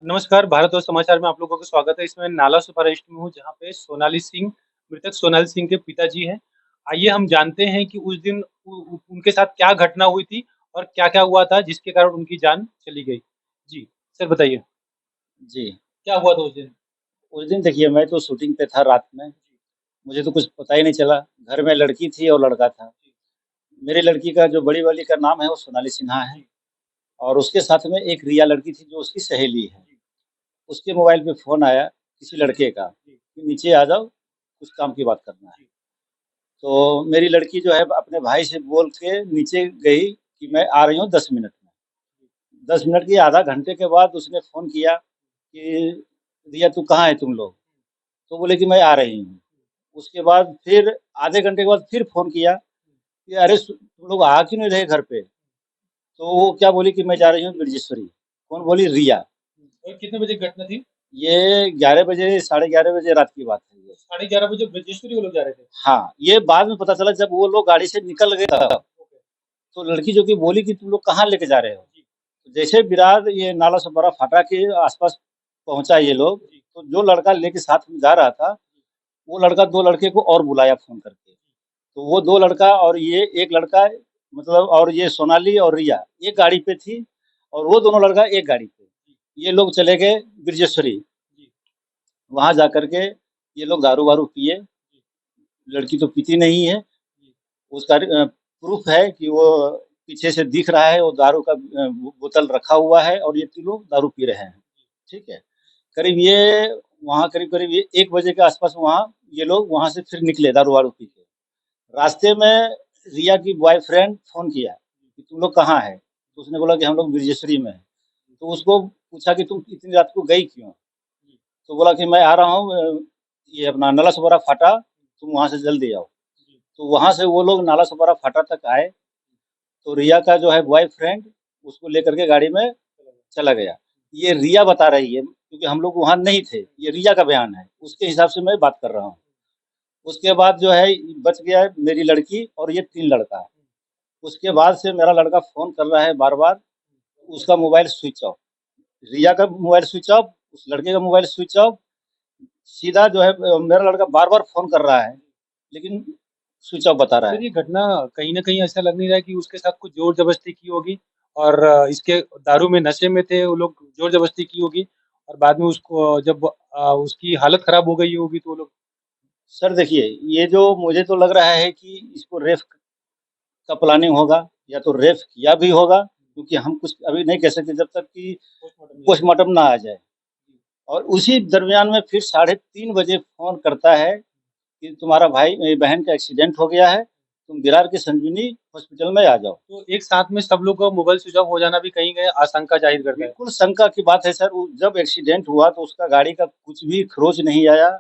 नमस्कार, भारत और समाचार में आप लोगों का स्वागत है। इसमें नाला सुपारा में हूँ, जहाँ पे सोनाली सिंह, मृतक सोनाली सिंह के पिताजी हैं। आइए हम जानते हैं कि उस दिन उनके साथ क्या घटना हुई थी और क्या-क्या हुआ था जिसके कारण उनकी जान चली गई। जी, सर बताइए, जी, क्या हुआ था उस दिन? उस दिन देखिए मैं तो शूटिंग पे था रात में, मुझे तो कुछ पता ही नहीं चला। घर में लड़की थी और लड़का था। मेरी लड़की का जो बड़ी वाली का नाम है वो सोनाली सिन्हा है जी, और उसके साथ में एक रिया लड़की थी जो उसकी सहेली है। जी, उसके मोबाइल पे फ़ोन आया किसी लड़के का जी, कि नीचे आ जाओ, कुछ काम की बात करना है। जी, तो मेरी लड़की जो है अपने भाई से बोल के नीचे गई कि मैं आ रही हूँ 10 मिनट में। 10 मिनट की आधा घंटे के बाद उसने फ़ोन किया कि रिया तू कहाँ है तुम लोग? तो बोले कि मैं आ रही हूँ। उसके बाद फिर आधे घंटे के बाद फिर फ़ोन किया कि अरे तुम लोग आ क्यों नहीं रहे घर पे? तो वो क्या बोली कि मैं जा रही हूँ ब्रजेश्वरी। कौन बोली? रिया। और कितने बजे की घटना थी? ये 11 बजे, साढ़े 11 बजे रात की बात है ये। साढ़े 11 बजे ब्रजेश्वरी वो लोग जा रहे थे। हाँ, ये बाद में पता चला जब वो लोग गाड़ी से निकल गए तब। ओके, तो लड़की जो कि बोली कि तुम लोग कहाँ लेके जा रहे हो? जी, तो जैसे विरार ये नाला सोपारा फाटा के आस-पास पहुँचा ये लोग, जी, तो जो लड़का लेके साथ में जा रहा था, वो लड़का 2 लड़के को और बुलाया फ़ोन करके। तो वो 2 लड़का और ये 1 लड़का मतलब और ये सोनाली और रिया एक गाड़ी पे थी और वो दोनों लड़का एक गाड़ी पे। जी, ये लोग चले गए ब्रजेश्वरी, जी, वहाँ जाकर के ये लोग दारू-वारू पिए, जी, लड़की तो पीती नहीं है, जी, उसका प्रूफ़ है कि वो पीछे से दिख रहा है वो दारू का बोतल रखा हुआ है और ये तीनों दारू पी रहे हैं, ठीक है? करीब ये वहाँ करीब-करीब ये 1 बजे के आस-पास वहाँ ये लोग वहाँ से फिर निकले दारू-वारू पी के। रास्ते में रिया की बॉयफ्रेंड फ़ोन किया कि तुम लोग कहाँ हैं? तो उसने बोला कि हम लोग ब्रजेश्वरी में हैं। तो उसको पूछा कि तुम इतनी रात को गई क्यों? जी, तो बोला कि मैं आ रहा हूँ ये अपना नालासोपारा फाटा, तुम वहाँ से जल्दी आओ। जी, तो वहाँ से वो लोग नालासोपारा फाटा तक आए, तो रिया का जो है बॉयफ्रेंड उसको लेकर के गाड़ी में चला गया। चला गया। ये रिया बता रही है क्योंकि हम लोग वहाँ नहीं थे, ये रिया का बयान है, उसके हिसाब से मैं बात कर रहा हूँ। उसके बाद जो है बच गया है मेरी लड़की और ये 3 लड़का। उसके बाद से मेरा लड़का फ़ोन कर रहा है बार-बार, उसका मोबाइल स्विच ऑफ। रिया का मोबाइल स्विच ऑफ, उस लड़के का मोबाइल स्विच ऑफ, सीधा जो है मेरा लड़का बार-बार फ़ोन कर रहा है, लेकिन स्विच ऑफ बता रहा सर है। ये घटना कहीं न कहीं ऐसा लग नहीं रहा है कि उसके साथ कुछ ज़ोर-ज़बरदस्ती की होगी और इसके दारू में नशे में थे वो लोग ज़ोर-ज़बरदस्ती की होगी और बाद में उसको जब उसकी हालत ख़राब हो गई होगी तो वो लोग सर देखिए, ये जो मुझे तो लग रहा है कि इसको रेप का प्लानिंग होगा या तो रेप किया भी होगा, क्योंकि हम कुछ अभी नहीं कह सकते जब तक कि पोस्टमार्टम नहीं होगा। पोस्टमार्टम ना आ जाए। जी, और उसी दरमियान में फिर साढ़े 3 बजे फ़ोन करता है कि तुम्हारा भाई मेरी बहन का एक्सीडेंट हो गया है, तुम विरार के संजीवनी हॉस्पिटल में आ जाओ। तो एक साथ में सब लोग का मोबाइल स्विच ऑफ हो जाना भी कहीं न आशंका ज़ाहिर करता है। बिल्कुल शंका की बात है सर, वो जब एक्सीडेंट हुआ तो उसका गाड़ी का कुछ भी खरोच नहीं आया,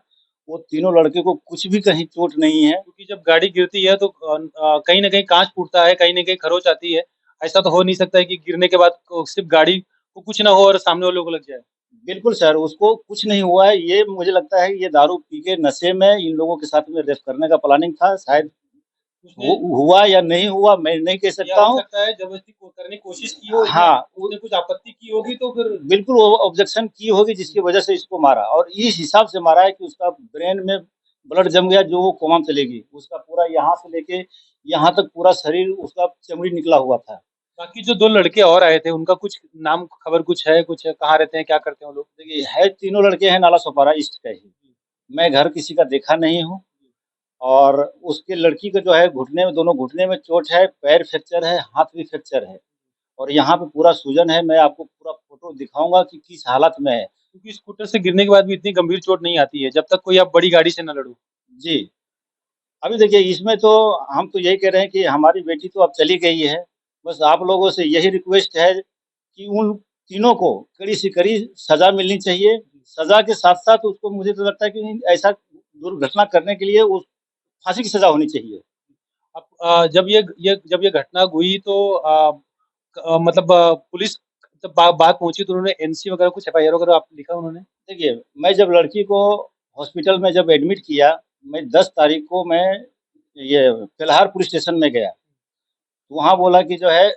वो तीनों लड़के को कुछ भी कहीं चोट नहीं है। क्योंकि जब गाड़ी गिरती है तो कहीं न कहीं काँच फूटता है, कहीं न कहीं खरोंच आती है। ऐसा तो हो नहीं सकता है कि गिरने के बाद को सिर्फ़ गाड़ी को कुछ ना हो और सामने वालों को लग जाए। बिल्कुल सर, उसको कुछ नहीं हुआ है, ये मुझे लगता है ये दारू पी के नशे में इन लोगों के साथ में रेप करने का प्लानिंग था, शायद उसने हुआ या नहीं हुआ मैं नहीं कह या सकता हो हूँ। सकता है ज़बरदस्ती को करने की कोशिश की हो, इसमें हाँ, उसने कुछ आपत्ति की होगी तो फिर बिल्कुल वो ऑब्जेक्शन की होगी जिसकी वजह से इसको मारा और इस हिसाब से मारा है कि उसका ब्रेन में ब्लड जम गया जो वो कोमा में चली गई। उसका पूरा यहाँ से लेके यहाँ तक पूरा शरीर उसका चमड़ी निकला हुआ था। बाकी जो 2 लड़के और आए थे उनका कुछ नाम खबर कुछ है? कुछ कहाँ रहते हैं, क्या करते हैं वो लोग? देखिए है तीनों लड़के हैं नाला सोपारा ईस्ट का ही। मैं घर किसी का देखा नहीं हूँ और उसके लड़की का जो है घुटने में दोनों घुटने में चोट है, पैर फ्रैक्चर है, हाथ भी फ्रैक्चर है और यहाँ पे पूरा सूजन है। मैं आपको पूरा फ़ोटो दिखाऊँगा कि किस हालत में है। क्योंकि स्कूटर से गिरने के बाद भी इतनी गंभीर चोट नहीं आती है, जब तक कोई आप बड़ी गाड़ी से ना लड़ो। जी। अभी देखिए इसमें तो हम तो यही कह रहे हैं कि हमारी बेटी तो अब चली गई है। बस आप लोगों से यही रिक्वेस्ट है कि उन तीनों को कड़ी से कड़ी सज़ा मिलनी चाहिए। सज़ा के साथ-साथ उसको मुझे तो लगता है कि ऐसा दुर्घटना करने के लिए उस फांसी की सज़ा होनी चाहिए। अब जब ये घटना हुई तो मतलब पुलिस जब बात पहुँची तो उन्होंने एनसी वगैरह कुछ एफआईआर वगैरह आप लिखा उन्होंने? देखिए, मैं जब लड़की को हॉस्पिटल में जब एडमिट किया, मैं 10 तारीख को मैं ये तेल्हार पुलिस स्टेशन में गया। वहाँ बोला कि जो है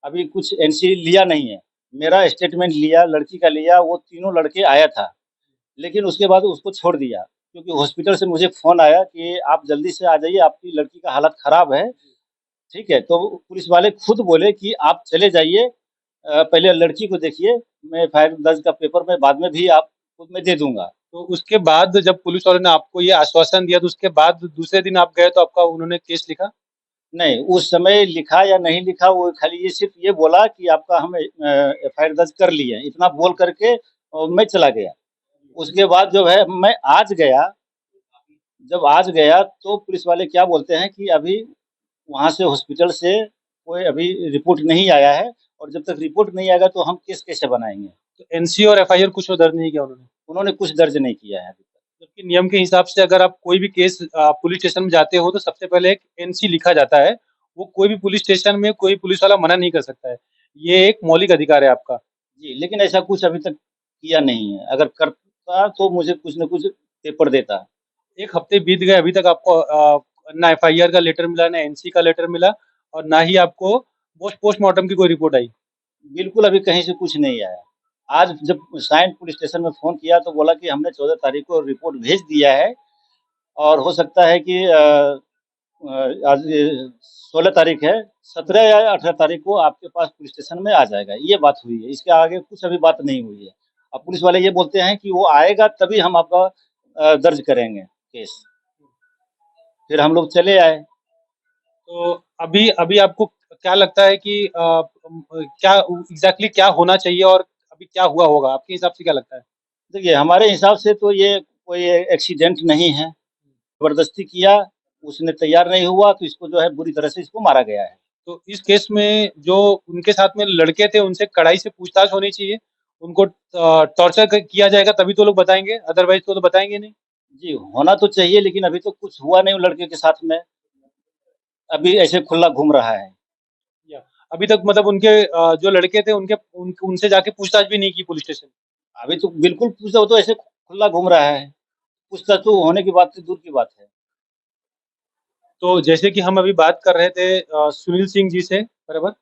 अभी कुछ एनसी लिया नहीं है। मेरा स्टेटमेंट लिया, लड़की का लिया, वो तीनों लड़के आया था। लेकिन उसके बाद उसको छोड़ दिया, क्योंकि हॉस्पिटल से मुझे फ़ोन आया कि आप जल्दी से आ जाइए, आपकी लड़की का हालत ख़राब है, ठीक है? तो पुलिस वाले खुद बोले कि आप चले जाइए, पहले लड़की को देखिए, मैं एफआईआर दर्ज का पेपर मैं बाद में भी आपको मैं दे दूँगा। तो उसके बाद जब पुलिस वालों ने आपको ये आश्वासन दिया तो उसके बाद दूसरे दिन आप गए तो आपका उन्होंने केस लिखा? नहीं, उस समय लिखा या नहीं लिखा, वो खाली ये सिर्फ़ ये बोला कि आपका हम एफआईआर दर्ज कर लिए हैं, इतना बोल कर के और मैं चला गया। उसके बाद जो है मैं आज गया, जब आज गया तो पुलिस वाले क्या बोलते हैं कि अभी वहाँ से हॉस्पिटल से कोई अभी रिपोर्ट नहीं आया है, और जब तक रिपोर्ट नहीं आएगा तो हम केस कैसे बनाएँगे? तो एनसी और एफआईआर कुछ दर्ज नहीं किया उन्होंने? उन्होंने कुछ दर्ज नहीं किया है अभी तक। जबकि नियम के हिसाब से अगर आप कोई भी केस पुलिस स्टेशन में जाते हो तो सबसे पहले एक एनसी लिखा जाता है। वो कोई भी पुलिस स्टेशन में कोई पुलिस वाला मना नहीं कर सकता है। ये एक मौलिक अधिकार है आपका। जी, लेकिन ऐसा कुछ अभी तक किया नहीं है। अगर करता तो मुझे कुछ न कुछ पेपर देता। 1 हफ्ते बीत गए अभी तक आपको ना एफआईआर का लेटर मिला, ना एनसी का लेटर मिला और ना ही आपको पोस्टमार्टम की कोई रिपोर्ट आई। बिल्कुल अभी कहीं से कुछ नहीं आया। आज जब सायंत पुलिस स्टेशन में फ़ोन किया तो बोला कि हमने 14 तारीख को रिपोर्ट भेज दिया है, और हो सकता है कि आज 16 तारीख है, 17 या 18 तारीख को आपके पास पुलिस स्टेशन में आ जाएगा। ये बात हुई है, इसके आगे कुछ अभी बात नहीं हुई है। अब पुलिस वाले ये बोलते हैं कि वो आएगा तभी हम आपका दर्ज करेंगे केस। फिर हम लोग चले आए। तो अभी अभी आपको क्या लगता है कि क्या एग्ज़ैक्टली क्या होना चाहिए और अभी क्या हुआ होगा? आपके हिसाब से क्या लगता है? देखिए, हमारे हिसाब से तो ये कोई एक्सीडेंट नहीं है, ज़बरदस्ती किया, उसने तैयार नहीं हुआ तो इसको जो है बुरी तरह से इसको मारा गया है। तो इस केस में जो उनके साथ में लड़के थे उनसे कड़ाई से पूछताछ होनी चाहिए। उनको टॉर्चर किया जाएगा तभी तो लोग बताएँगे, अदरवाइज़ तो बताएँगे नहीं। जी, होना तो चाहिए लेकिन अभी तो कुछ हुआ नहीं उन लड़के के साथ में, अभी ऐसे खुला घूम रहा है। या अभी तक मतलब उनके जो लड़के थे उनसे जाके पूछताछ भी नहीं की पुलिस स्टेशन। अभी तो बिल्कुल पूछता वो तो ऐसे खुला घूम रहा है, पूछताछ तो होने की बात तो दूर की बात है। तो जैसे कि हम अभी बात कर रहे थे सुनील सिंह जी से, बराबर?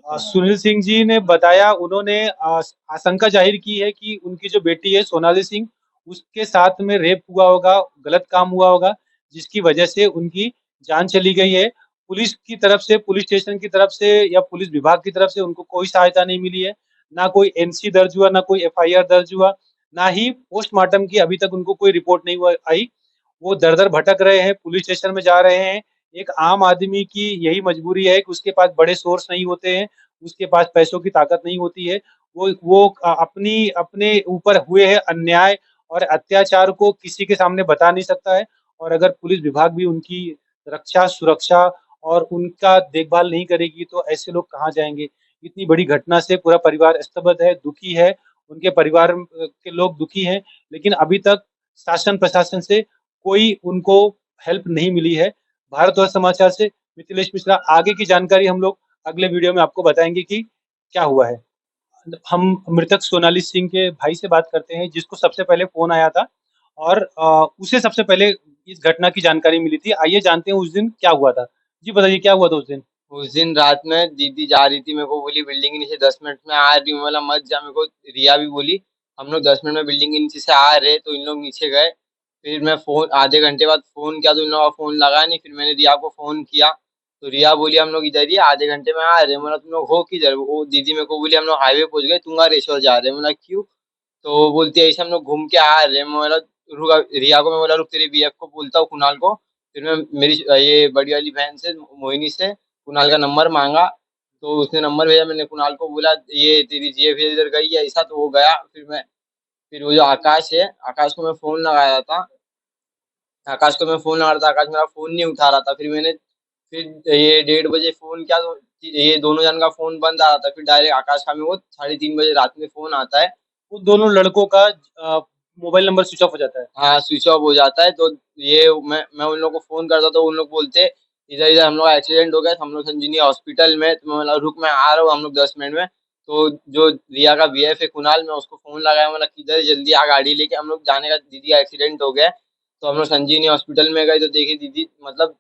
सुनील सिंह जी ने बताया उन्होंने आशंका ज़ाहिर की है कि उनकी जो बेटी है सोनाली सिंह, उसके साथ में रेप हुआ होगा, गलत काम हुआ होगा, जिसकी वजह से उनकी जान चली गई है। पुलिस की तरफ से, पुलिस स्टेशन की तरफ से या पुलिस विभाग की तरफ से उनको कोई सहायता नहीं मिली है। ना कोई एनसी दर्ज हुआ, ना कोई एफआईआर दर्ज हुआ, ना ही पोस्टमार्टम की अभी तक उनको कोई रिपोर्ट नहीं हुआ आई। वो दर-दर भटक रहे हैं, पुलिस स्टेशन में जा रहे हैं। एक आम आदमी की यही मजबूरी है कि उसके पास बड़े सोर्स नहीं होते हैं, उसके पास पैसों की ताकत नहीं होती है। वो अपनी अपने ऊपर हुए हैं अन्याय और अत्याचार को किसी के सामने बता नहीं सकता है और अगर पुलिस विभाग भी उनकी रक्षा, सुरक्षा और उनका देखभाल नहीं करेगी तो ऐसे लोग कहाँ जाएँगे? इतनी बड़ी घटना से पूरा परिवार स्तब्ध है, दुखी है, उनके परिवार के लोग दुखी हैं, लेकिन अभी तक शासन-प्रशासन से कोई उनको हेल्प नहीं मिली है। भारतवर्ष समाचार से मिथिलेश मिश्रा, आगे की जानकारी हम लोग अगले वीडियो में आपको बताएँगे कि क्या हुआ है। हम मृतक सोनाली सिंह के भाई से बात करते हैं जिसको सबसे पहले फ़ोन आया था और उसे सबसे पहले इस घटना की जानकारी मिली थी। आइए जानते हैं उस दिन क्या हुआ था? जी बताइए क्या हुआ था उस दिन? उस दिन रात में दीदी जा रही थी, मेरे को बोली बिल्डिंग के नीचे 10 मिनट में आ रही हूँ। मैं बोला मत जा, मेरे को रिया भी बोली हम लोग 10 मिनट में बिल्डिंग के नीचे से आ रहे, तो इन लोग नीचे गए। फिर मैं फ़ोन आधे घंटे बाद फ़ोन किया तो इन लोगों का फ़ोन लगा नहीं। फिर मैंने रिया को फ़ोन किया तो रिया बोली हम लोग इधर ही हैं, आधे घंटे में आ रहे हैं। मैं बोला तुम लोग हो किधर? वो दीदी मेरे को बोली हम लोग हाईवे पहुँच गए, तुंगारेश्वर जा रहे हैं। मैं बोला क्यों? तो वो बोलती है ऐसे हम लोग घूम के आ रहे हैं। मैं बोला रुक, रिया को मैं बोला रुक तेरी बीएफ को बोलता हूँ कुणाल को। फिर मैं मेरी ये बड़ी वाली बहन से मोहिनी से कुणाल का नंबर मांगा, तो उसने नंबर भेजा। मैंने कुणाल को बोला ये तेरी जीएफ इधर गई है ऐसा, तो वो गया। फिर वो जो आकाश है, आकाश को मैं फ़ोन लगाया था, आकाश को मैं फ़ोन लगा रहा था, आकाश मेरा फ़ोन नहीं उठा रहा था। फिर ये 1:30 बजे फ़ोन किया तो ये दोनों जन का फ़ोन बंद आ रहा था। फिर डायरेक्ट आकाश का मेरे को 3:30 बजे रात में फ़ोन आता है। उन दोनों लड़कों का मोबाइल नंबर स्विच ऑफ हो जाता है। हाँ, स्विच ऑफ हो जाता है। तो ये मैं उन लोगों को फ़ोन करता तो उन लोग बोलते इधर-इधर हम लोग का एक्सीडेंट हो गया, हम लोग संजीवनी हॉस्पिटल में। तो मैं बोला रुक मैं आ रहा हूँ हम लोग 10 मिनट में। तो जो रिया का बीएफ है कुणाल, मैं उसको फ़ोन लगाया, बोला किधर है जल्दी आ गाड़ी लेके, हम लोग जाने का, दीदी का एक्सीडेंट हो गया है। तो हम लोग संजीवनी हॉस्पिटल में गए तो देखिए दीदी मतलब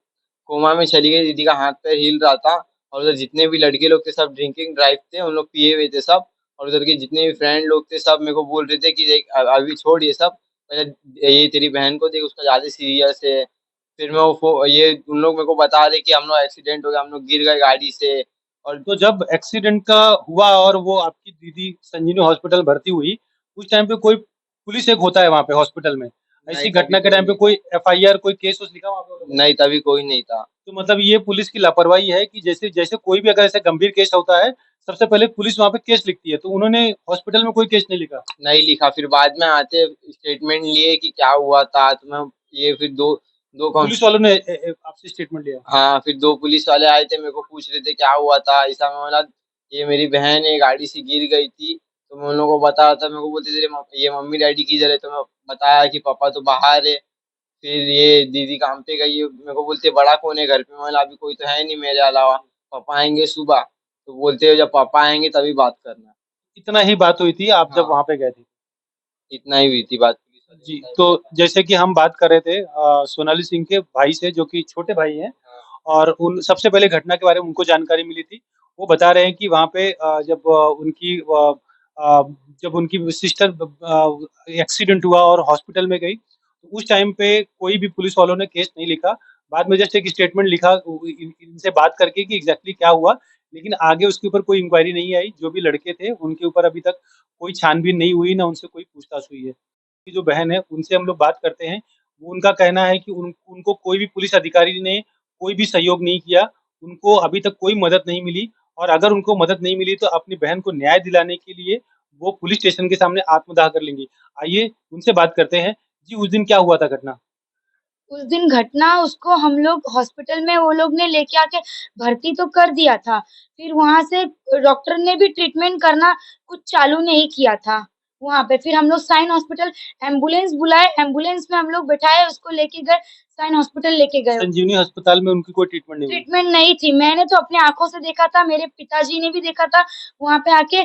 कोमा में चली गई, दीदी का हाथ-पैर हिल रहा था। और उधर जितने भी लड़के लोग थे सब ड्रिंकिंग ड्राइव थे, उन लोग पिए हुए थे सब। और उधर के जितने भी फ्रेंड लोग थे सब मेरे को बोल रहे थे कि देख अभी छोड़ ये सब, पहले ये तेरी बहन को देख, उसका ज्यादा सीरियस है। फिर मैं ये उन लोग मेरे को बता रहे कि हम लोग एक्सीडेंट हो गया, हम लोग गिर गए गाड़ी से। और तो जब एक्सीडेंट का हुआ और वो आपकी दीदी संजीवनी हॉस्पिटल भर्ती हुई, उस टाइम पे कोई पुलिस एक होता है वहाँ पे हॉस्पिटल में, नहीं ऐसी तभी घटना के कोई टाइम पे नहीं कोई था। एफआईआर कोई केस उस लिखा वहाँ पे वो लोगों ने? नहीं तभी कोई नहीं था। तो मतलब ये पुलिस की लापरवाही है कि जैसे जैसे कोई भी अगर ऐसा गंभीर केस होता है, सबसे पहले पुलिस वहाँ पे केस लिखती है, तो उन्होंने हॉस्पिटल में कोई केस नहीं लिखा। नहीं लिखा, फिर बाद में आते स्टेटमेंट लिए कि क्या हुआ था, तो मैं ये फिर दो दो पुलिस कांस्टेबल। वालों ने आपसे स्टेटमेंट लिया? हाँ, फिर दो पुलिस वाले आए थे, मेरे को पूछ रहे थे क्या हुआ था, ऐसा। मैं बोला ये मेरी बहन है, गाड़ी से गिर गई थी। तो मैं उन लोगों को बताया था, मेरे को बोलते थे ये मम्मी डैडी किधर है, तो मैं बताया कि पापा तो बाहर है। फिर ये दीदी काम पे गई है, मेरे को बोलते बड़ा कौन है घर पे, मैं बोला अभी कोई तो है नहीं मेरे अलावा, पापा आएंगे सुबह। तो बोलते जब पापा आएंगे तभी बात करना। इतना ही बात हुई थी आप जब हाँ, वहाँ पे गए थे? इतना ही हुई थी बात, पुलिस वाले जी, इतना ही तो बोले। जैसे कि हम बात कर रहे थे सोनाली सिंह के भाई से, जो कि छोटे भाई हैं, हाँ, और उन सबसे पहले घटना के बारे में उनको जानकारी मिली थी। वो बता रहे हैं कि वहाँ पे अ, जब उनकी सिस्टर एक्सीडेंट हुआ और हॉस्पिटल में गई, तो उस टाइम पे कोई भी पुलिस वालों ने केस नहीं लिखा। बाद में जस्ट एक स्टेटमेंट लिखा इनसे बात करके कि एग्जैक्टली क्या हुआ, लेकिन आगे उसके ऊपर कोई इंक्वायरी नहीं आई। जो भी लड़के थे उनके ऊपर अभी तक कोई छानबीन नहीं हुई, ना उनसे कोई पूछताछ हुई है। की जो बहन है उनसे हम लोग बात करते हैं। वो उनका कहना है कि उनको कोई भी पुलिस अधिकारी ने कोई भी सहयोग नहीं किया, उनको अभी तक कोई मदद नहीं मिली, और अगर उनको मदद नहीं मिली तो अपनी बहन को न्याय दिलाने के लिए वो पुलिस स्टेशन के सामने आत्मदाह कर लेंगी। आइए उनसे बात करते हैं। जी, उस दिन क्या हुआ था घटना? उस दिन घटना उसको हम लोग हॉस्पिटल में वो लोग ने लेके आके भर्ती तो कर दिया था। फिर वहाँ से डॉक्टर ने भी ट्रीटमेंट करना कुछ चालू नहीं किया था वहाँ पे। फिर हम लोग साइन हॉस्पिटल एम्बुलेंस बुलाए, एम्बुलेंस में हम लोग बिठाए, उसको लेके गए, साइन हॉस्पिटल लेके गए। संजीवनी अस्पताल में उनकी कोई ट्रीटमेंट नहीं हुई? ट्रीटमेंट नहीं थी, मैंने तो अपनी आँखों से देखा था, मेरे पिताजी ने भी देखा था, वहाँ पे आके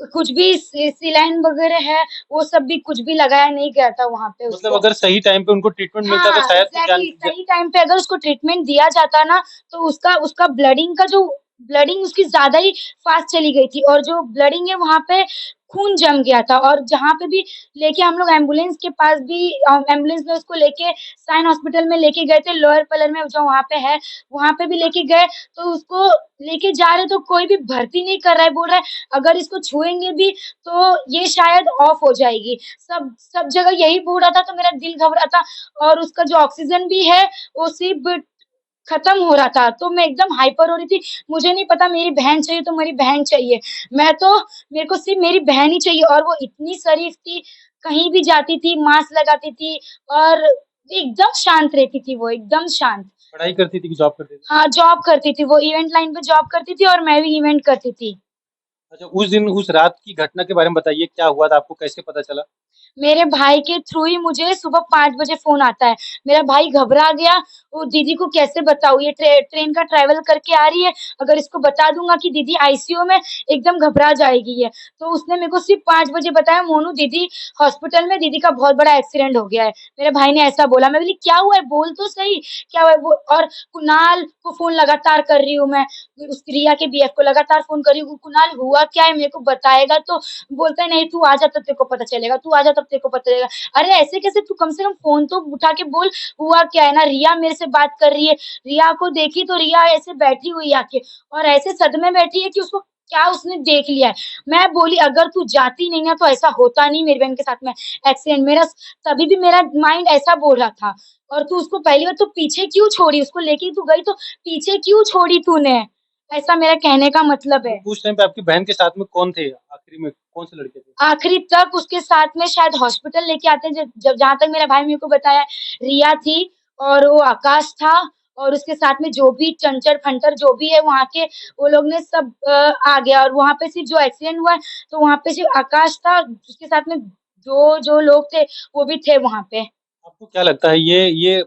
कुछ भी सिलाइन वगैरह है, वो सब भी कुछ भी लगाया नहीं गया था वहाँ पे मतलब उसको। अगर सही टाइम पे उनको ट्रीटमेंट मिलता तो हाँ, शायद वो एग्ज़ैक्टली सही टाइम पे अगर उसको ट्रीटमेंट दिया जाता ना, तो उसका उसका ब्लडिंग उसकी ज़्यादा ही फ़ास्ट चली गई थी, और जो ब्लडिंग है वहाँ पे खून जम गया था। और जहाँ पे भी लेके हम लोग एम्बुलेंस के पास भी एम्बुलेंस में उसको लेके साइन हॉस्पिटल में लेके गए थे, लोअर पलर में जो वहाँ पे है, वहाँ पे भी लेके गए। तो उसको लेके जा रहे तो कोई भी भर्ती नहीं कर रहा है, बोल रहा है अगर इसको छुएँगे भी तो ये शायद ऑफ हो जाएगी। सब सब जगह यही बोल रहा था, तो मेरा दिल घबरा था। और उसका जो ऑक्सीजन भी है वो सिर्फ़ खत्म हो रहा था, तो मैं एकदम हाइपर हो रही थी। मुझे नहीं पता, मेरी बहन चाहिए तो मेरी बहन चाहिए। मेरे को सिर्फ़ मेरी बहन ही चाहिए, और वो इतनी शरीफ़ थी, कहीं भी जाती थी, मास्क लगाती थी, और एकदम शांत रहती थी वो, एकदम शांत। पढ़ाई करती थी कि जॉब करती थी? हाँ, जॉब करती थी, वो इवेंट लाइन पे जॉब करती थी और मैं भी इवेंट करती थी। अच्छा, उस दिन उस रात की घटना के बारे में बताइए, क्या हुआ था? आपको कैसे पता चला? मेरे भाई के थ्रू ही मुझे सुबह 5 बजे फ़ोन आता है। मेरा भाई घबरा गया, वो दीदी को कैसे बताऊँ, ये ट्रेन का ट्रैवल करके आ रही है, अगर इसको बता दूँगा कि दीदी आईसीयू में, एकदम घबरा जाएगी ये। तो उसने मेरे को सिर्फ़ 5 बजे बताया, मोनू दीदी हॉस्पिटल में, दीदी का बहुत बड़ा एक्सीडेंट हो गया है। मेरे भाई ने ऐसा बोला। मैं बोली क्या हुआ है? बोल तो सही, क्या हुआ है? वो और कुणाल को फ़ोन लगातार कर रही हूँ मैं, उस रिया के बीएफ को लगातार फ़ोन कर रही हूँ, कुणाल हुआ क्या है? मेरे को बताएगा तो। बोलता है नहीं तू आ जा तब तेरे को पता चलेगा, तू आ जा तब तेरे को पता चलेगा। अरे ऐसे कैसे, तू कम से कम फ़ोन तो उठा के बोल हुआ क्या है ना। रिया मेरे से बात कर रही है, रिया को देखी तो रिया ऐसे बैठी हुई आके, और ऐसे सदमे में बैठी है कि उसको क्या उसने देख लिया है। मैं बोली अगर तू जाती नहीं ना तो ऐसा होता नहीं मेरी बहन के साथ में एक्सीडेंट। मेरा तभी भी मेरा माइंड ऐसा बोल रहा था। और तू उसको पहली बार तो पीछे क्यों छोड़ी? उसको लेके तू गई तो पीछे क्यों छोड़ी तूने? ऐसा मेरा कहने का मतलब है। उस टाइम पे आपकी बहन के साथ में कौन थे? आखिरी में कौन से लड़के थे? आखिरी तक उसके साथ में शायद हॉस्पिटल लेके आते हैं, जब जहाँ तक मेरा भाई मेरे को बताया, रिया थी और वो आकाश था, और उसके साथ में जो भी चंचर-फंटर जो भी है वहाँ के, वो लोग ने सब आ गया। और वहाँ पे सिर्फ़ जो एक्सीडेंट हुआ है, तो वहाँ पे सिर्फ़ आकाश था, उसके साथ में जो लोग थे, वो भी थे वहाँ पे। आपको क्या लगता है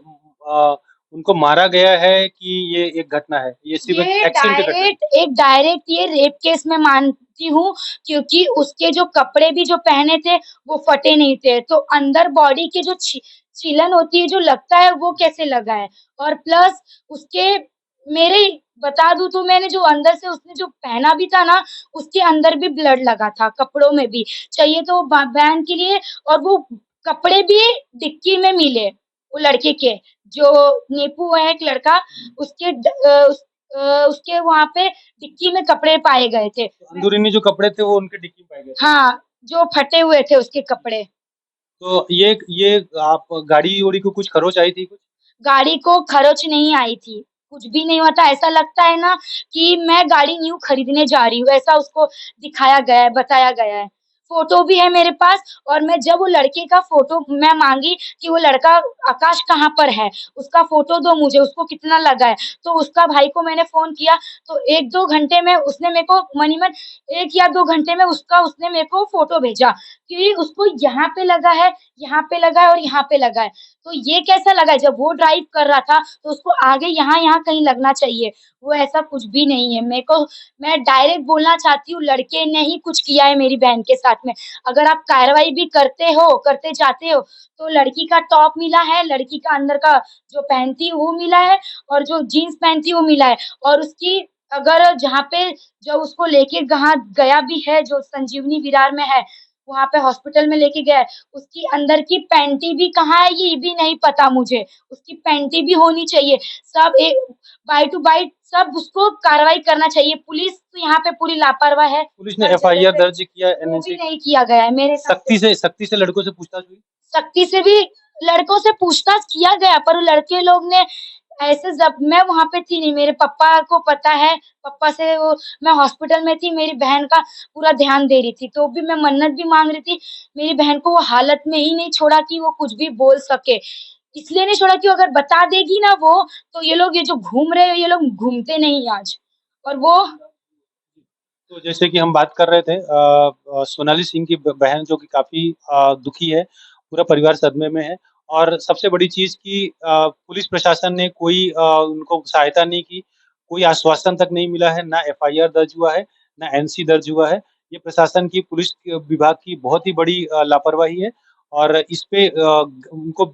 उनको मारा गया है कि ये एक घटना है? ये सिर्फ़ एक ये एक्सीडेंट की घटना है? डायरेक्ट ये रेप केस में मानती हूँ, क्योंकि उसके जो कपड़े भी जो पहने थे वो फटे नहीं थे, तो अंदर बॉडी के जो छिलन होती है जो लगता है वो कैसे लगा है। और प्लस उसके मेरे बता दूं तो मैंने जो अंदर से उसने जो पहना भी था ना, उसके अंदर भी ब्लड लगा था, कपड़ों में भी। चाहिए तो बहन के लिए, और वो कपड़े भी डिक्की में मिले, वो लड़के के, जो नीपू है एक लड़का, उसके उसके वहां पे डिक्की में कपड़े पाए गए थे। अंदरूनी जो कपड़े थे वो उनके डिक्की में पाए गए थे। हाँ, जो फटे हुए थे उसके कपड़े। तो ये आप गाड़ी वाड़ी को कुछ खरोच आई थी कुछ? गाड़ी को खरोच नहीं आई थी, कुछ भी नहीं हुआ था। ऐसा लगता है ना कि मैं गाड़ी न्यू खरीदने जा रही हूँ, ऐसा उसको दिखाया गया है, बताया गया है। फोटो भी है मेरे पास, और मैं जब वो लड़के का फोटो मैं मांगी कि वो लड़का आकाश कहाँ पर है, उसका फोटो दो मुझे, उसको कितना लगा है, तो उसका भाई को मैंने फोन किया, तो 1-2 घंटे में उसने मेरे को मनीमन 1 या 2 घंटे में उसने मेरे को फोटो भेजा कि उसको यहाँ पे लगा है, यहाँ पे लगा है और यहाँ पे लगा है। तो ये कैसा लगा, जब वो ड्राइव कर रहा था तो उसको आगे यहाँ-यहाँ कहीं लगना चाहिए। वो ऐसा कुछ भी नहीं है। मैं डायरेक्ट बोलना चाहती हूँ, लड़के ने ही कुछ किया है मेरी बहन के साथ में। अगर आप कार्रवाई भी करते जाते हो, तो लड़की का टॉप मिला है, लड़की का अंदर का जो पहनती है वो मिला है, और जो जीन्स पहनती है वो मिला है, और उसकी अगर जहाँ पे जो उसको लेके कहाँ गया भी है, जो संजीवनी विरार में है, वहाँ पे हॉस्पिटल में लेके गया है, उसकी अंदर की पैंटी भी कहाँ है ये भी नहीं पता मुझे। उसकी पैंटी भी होनी चाहिए। सब एक बाई टू बाई सब उसको कार्रवाई करना चाहिए। पुलिस तो यहाँ पे पूरी लापरवाह है। पुलिस ने हर जगह एफआईआर पे दर्ज किया, वो भी एनएसए नहीं किया गया है मेरे हिसाब से। सख्ती से लड़कों से पूछताछ हुई? सख्ती से भी लड़कों से पूछताछ किया गया, पर वो लड़के लोग ने ऐसे, जब मैं वहाँ पे थी नहीं, मेरे पापा को पता है, पापा से वो मैं हॉस्पिटल में थी, मेरी बहन का पूरा ध्यान दे रही थी, तो भी मैं मन्नत भी मांग रही थी। मेरी बहन को वो हालत में ही नहीं छोड़ा कि वो कुछ भी बोल सके। इसलिए नहीं छोड़ा कि अगर बता देगी ना वो, तो ये जो घूम रहे हैं, ये लोग घूमते नहीं आज। और वो तो जैसे कि हम बात कर रहे थे सोनाली सिंह की बहन जो कि काफी दुखी है, पूरा परिवार सदमे में है। और सबसे बड़ी चीज कि पुलिस प्रशासन ने कोई उनको सहायता नहीं की, कोई आश्वासन तक नहीं मिला है, ना एफआईआर दर्ज हुआ है, ना एनसी दर्ज हुआ है। ये प्रशासन की, पुलिस विभाग की बहुत ही बड़ी लापरवाही है। और इस पे उनको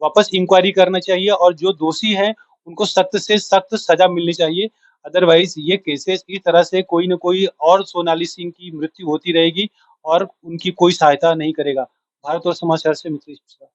वापस इंक्वायरी करना चाहिए, और जो दोषी हैं उनको सख्त से सख्त सजा मिलनी चाहिए। अदरवाइज ये केसेस इस तरह से कोई न कोई और सोनाली सिंह की मृत्यु होती रहेगी और उनकी कोई सहायता नहीं करेगा। भारत और समाचार से मिथिलेश मिश्रा।